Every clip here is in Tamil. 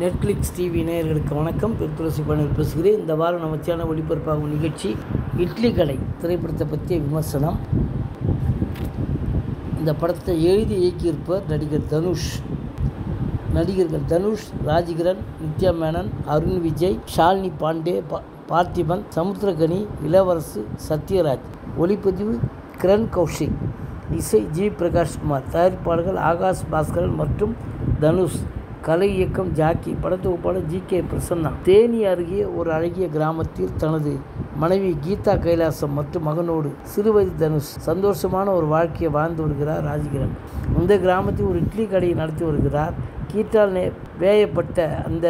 நெட்ஃப்ளிக்ஸ் டிவி நேயர்களுக்கு வணக்கம். திருத்துளசி பாண்டியன் பேசுகிறேன். இந்த வாரம் நம்ம சேனல் ஒளிபரப்பாகும் நிகழ்ச்சி இட்லி கடை திரைப்படத்தை பற்றிய விமர்சனம். இந்த படத்தை எழுதி இயக்கியிருப்பவர் நடிகர்கள் தனுஷ், ராஜ்கிரண், நித்யா மேனன், அருண் விஜய், ஷாலினி பாண்டே, பார்த்திபன், சமுத்திரகனி, இளவரசு, சத்யராஜ். ஒளிப்பதிவு கிரண் கௌஷிக். இசை ஜி பிரகாஷ்குமார். தயாரிப்பாளர்கள் ஆகாஷ் பாஸ்கரன் மற்றும் தனுஷ். கலை இயக்கம் ஜாக்கி. படத்தொகுப்பாளர் ஜி.கே. பிரசன்னா. தேனி அருகே ஒரு அழகிய கிராமத்தில் தனது மனைவி கீதா கைலாசம் மற்றும் மகனோடு சிறுவயது தனுஷ் சந்தோஷமான ஒரு வாழ்க்கையை வாழ்ந்து வருகிறார் ராஜ்கிரண். இந்த கிராமத்தில் ஒரு இட்லி கடையை நடத்தி வருகிறார். கீட்டால் வேயப்பட்ட அந்த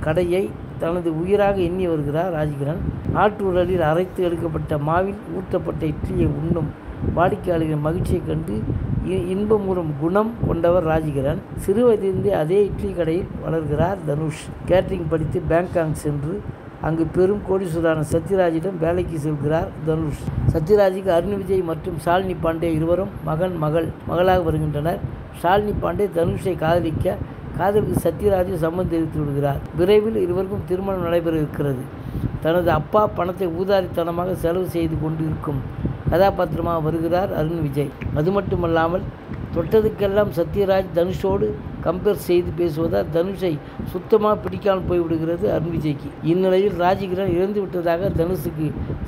கடையை தனது உயிராக எண்ணி வருகிறார் ராஜ்கிரண். ஆட்டு உரலில் அரைத்து எடுக்கப்பட்ட மாவில் ஊற்றப்பட்ட இட்லியை உண்ணும் வாடிக்கையாளர்களின் மகிழ்ச்சியை கண்டு இன்பமுறும் குணம் கொண்டவர் ராஜ்கிரண். சிறு வயதிலிருந்தே அதே இட்லி கடையில் வளர்கிறார் தனுஷ். கேட்டரிங் படித்து பேங்காக் சென்று அங்கு பெரும் கோடீஸ்வரரான சத்யராஜிடம் வேலைக்கு செல்கிறார் தனுஷ். சத்யராஜுக்கு அருண் விஜய் மற்றும் ஷாலினி பாண்டே இருவரும் மகளாக வருகின்றனர். ஷாலினி பாண்டே தனுஷை காதலுக்கு சத்யராஜ் சம்மதம் தெரிவித்து விடுகிறார். விரைவில் இருவருக்கும் திருமணம் நடைபெற இருக்கிறது. தனது அப்பா பணத்தை ஊதாரித்தனமாக செலவு செய்து கொண்டு இருக்கும் கதாபாத்திரமாக வருகிறார் அருண் விஜய். அது மட்டுமல்லாமல் தொட்டதுக்கெல்லாம் சத்யராஜ் தனுஷோடு கம்பேர் செய்து பேசுவதால் தனுஷை சுத்தமாக பிடிக்காமல் போய்விடுகிறது அருண் விஜய்க்கு. இந்நிலையில் ராஜ்கிரண் இறந்து விட்டதாக தனுஷுக்கு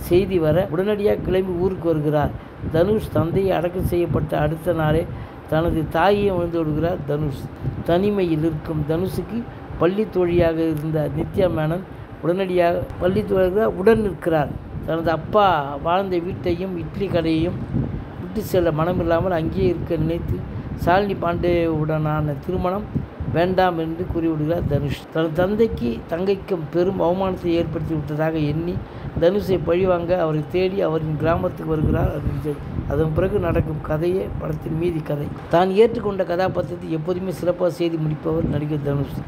செய்தி வர உடனடியாக கிளம்பி ஊருக்கு வருகிறார் தனுஷ். தந்தையை அடக்கம் செய்யப்பட்ட அடுத்த நாளே தனது தாயை விழுந்து விடுகிறார் தனுஷ். தனிமையில் இருக்கும் தனுஷுக்கு பள்ளி தோழியாக இருந்த நித்யா மேனன் உடனடியாக பள்ளி தோழியாக உடன் நிற்கிறார். தனது அப்பா வாழ்ந்த வீட்டையும் இட்லி கடையையும் விட்டு செல்ல மனமில்லாமல் அங்கேயே இருக்க நினைத்து ஷாலினி பாண்டேவுடனான திருமணம் வேண்டாம் என்று கூறிவிடுகிறார் தனுஷ். தனது தங்கைக்கும் பெரும் அவமானத்தை ஏற்படுத்தி விட்டதாக எண்ணி தனுஷை பழிவாங்க அவரை தேடி அவரின் கிராமத்துக்கு வருகிறார் அருண் விஜய். அதன் பிறகு நடக்கும் கதையே படத்தின் மீதி கதை. தான் ஏற்றுக்கொண்ட கதாபாத்திரத்தை எப்போதுமே சிறப்பாக செய்து முடிப்பவர் நடிகர் தனுஷ்.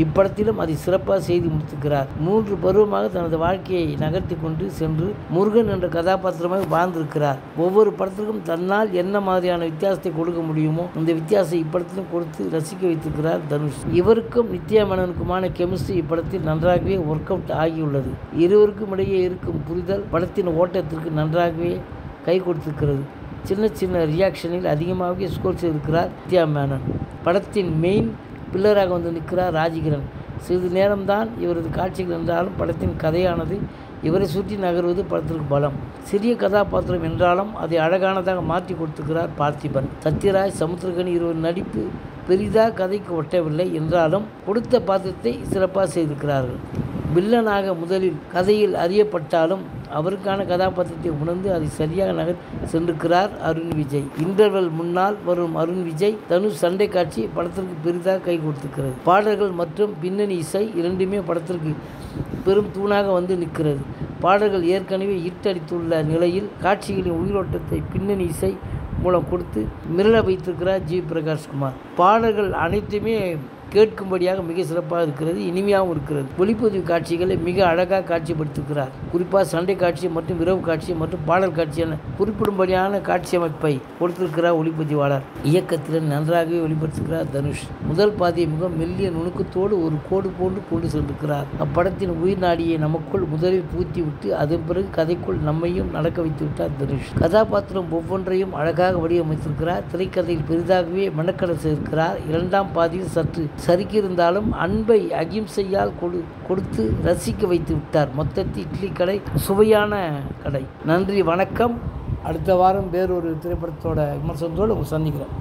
இப்படத்திலும் அதை சிறப்பாக செய்து முடித்திருக்கிறார். 3 பருவமாக தனது வாழ்க்கையை நகர்த்தி கொண்டு சென்று முருகன் என்ற கதாபாத்திரமாக வாழ்ந்திருக்கிறார். ஒவ்வொரு படத்திற்கும் தன்னால் என்ன மாதிரியான வித்தியாசத்தை கொடுக்க முடியுமோ இந்த வித்தியாசத்தை இப்படத்திலும் கொடுத்து ரசிக்க வைத்திருக்கிறார் தனுஷ். இவருக்கும் நித்யா மேனனுக்குமான கெமிஸ்ட்ரி இப்படத்தில் நன்றாகவே ஒர்க் அவுட் ஆகியுள்ளது. இருவருக்கும் இடையே இருக்கும் புரிதல் படத்தின் ஓட்டத்திற்கு நன்றாகவே கை கொடுத்திருக்கிறது. சின்ன ரியாக்ஷனில் அதிகமாகவே ஸ்கோர் செய்திருக்கிறார் நித்யா மேனன். படத்தின் மெயின் பில்லராக வந்து நிற்கிறார் ராஜ்கிரண். சிறிது நேரம்தான் இவரது காட்சிகள் என்றாலும் படத்தின் கதையானது இவரை சுற்றி நகர்வது படத்திற்கு பலம். சிறிய கதாபாத்திரம் என்றாலும் அதை அழகானதாக மாற்றி கொடுத்திருக்கிறார் பார்த்திபன். சத்யராஜ், சமுத்திரகனி இருவர் நடிப்பு பெரிதாக கதைக்கு ஒட்டவில்லை என்றாலும் கொடுத்த பாத்திரத்தை சிறப்பாக செய்திருக்கிறார்கள். வில்லனாக முதலில் கதையில் அறியப்பட்டாலும் அவருக்கான கதாபாத்திரத்தை உணர்ந்து அதை சரியாக சென்றிருக்கிறார் அருண் விஜய். இன்டர்வல் முன்னால் வரும் அருண் விஜய் தனுஷ் சண்டை காட்சி படத்திற்கு பெரிதாக கை கொடுத்திருக்கிறது. பாடல்கள் மற்றும் பின்னணி இசை இரண்டுமே படத்திற்கு பெரும் தூணாக வந்து நிற்கிறது. பாடல்கள் ஏற்கனவே ஈர்த்தடித்துள்ள நிலையில் காட்சிகளின் உயிரோட்டத்தை பின்னணி இசை மூலம் கொடுத்து மிரள வைத்திருக்கிறார் ஜி பிரகாஷ்குமார். பாடல்கள் அனைத்துமே கேட்கும்படியாக மிக சிறப்பாக இருக்கிறது, இனிமையாகவும் இருக்கிறது. ஒளிப்பதிவு காட்சிகளை மிக அழகாக காட்சிப்படுத்திருக்கிறார். குறிப்பாக சண்டை காட்சி மற்றும் இரவு காட்சி மற்றும் பாடல் காட்சி என குறிப்பிடும்படியான காட்சி அமைப்பை கொடுத்திருக்கிறார் ஒளிப்பதிவாளர். இயக்கத்தில் நன்றாகவே வெளிப்படுத்துகிறார் தனுஷ். முதல் பாதியை மிக மெல்லிய நுணுக்கத்தோடு ஒரு கோடு போன்று கொண்டு சென்றிருக்கிறார். அப்படத்தின் உயிர் நாடியை நமக்குள் முதலில் பூத்தி விட்டு அதன் பிறகு கதைக்குள் நம்மையும் நடக்க வைத்து விட்டார் தனுஷ். கதாபாத்திரம் ஒவ்வொன்றையும் அழகாக வடிவமைத்திருக்கிறார். திரைக்கதையில் பெரிதாகவே மெனக்கடல் செய்திருக்கிறார். 2ஆம் பாதியில் சற்று சறுக்கியிருந்தாலும் அன்பை அகிம்சையால் கொடுத்து ரசிக்க வைத்து விட்டார். மொத்தத்தில் இட்லி கடை சுவையான கடை. நன்றி, வணக்கம். அடுத்த வாரம் வேறொரு திரைப்படத்தோட விமர்சனத்தோடு சந்திக்கிறேன்.